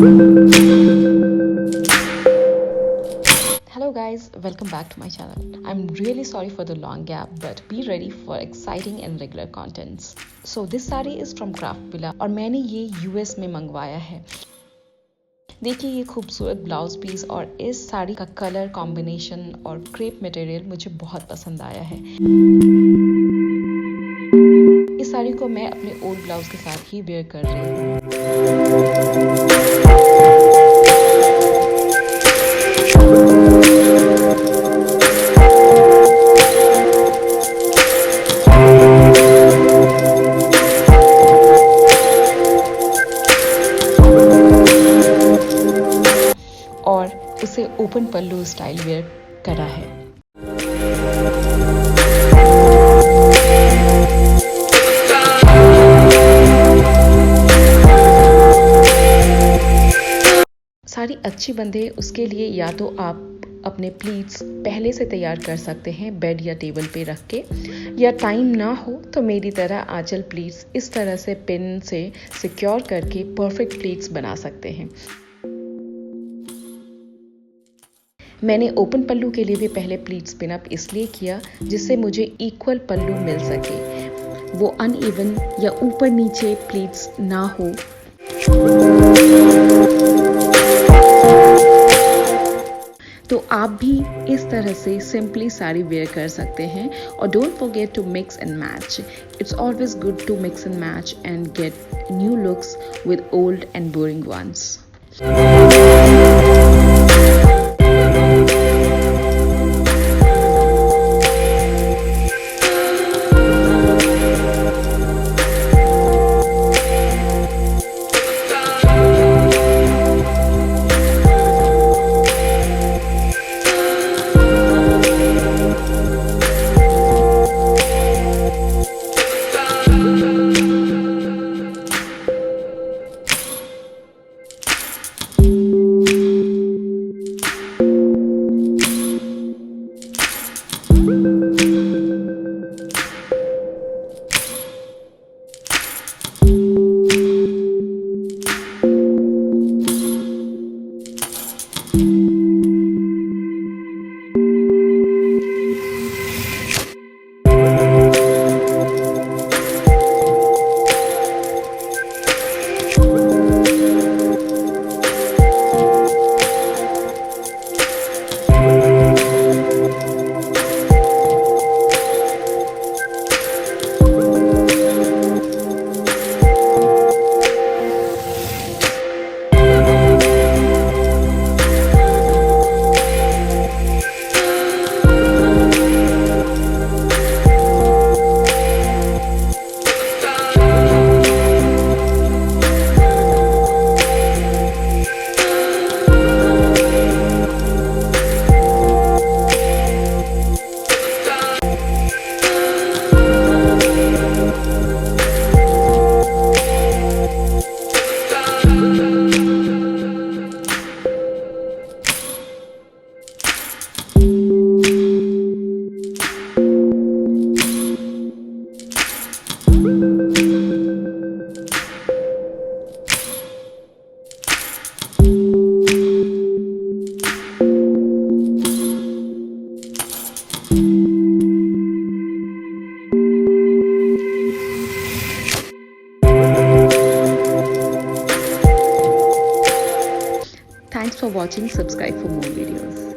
Hello guys, welcome back to my channel. I'm really sorry for the long gap, but be ready for exciting and regular contents. So this sari is from Craft Villa और मैंने ये US में मंगवाया है। देखिए ये खूबसूरत blouse piece और इस साड़ी का कलर कॉम्बिनेशन और क्रेप मटेरियल मुझे बहुत पसंद आया है। इस साड़ी को मैं अपने ओल्ड ब्लाउज के साथ ही वेयर कर रही हूँ। और उसे ओपन पल्लू स्टाइल वेयर करा है। साड़ी अच्छी बंधे उसके लिए या तो आप अपने प्लीट्स पहले से तैयार कर सकते हैं बेड या टेबल पे रख के, या टाइम ना हो तो मेरी तरह आंचल प्लीट्स इस तरह से पिन से सिक्योर करके परफेक्ट प्लीट्स बना सकते हैं। मैंने ओपन पल्लू के लिए भी पहले प्लीट्स पिन अप इसलिए किया जिससे मुझे इक्वल पल्लू मिल सके, वो अनइवन या ऊपर नीचे प्लीट्स ना हो। तो आप भी इस तरह से सिंपली साड़ी वेयर कर सकते हैं। और don't forget to mix and match. It's always good to mix and match and get new looks with old and boring ones. Thanks for watching. Subscribe for more videos.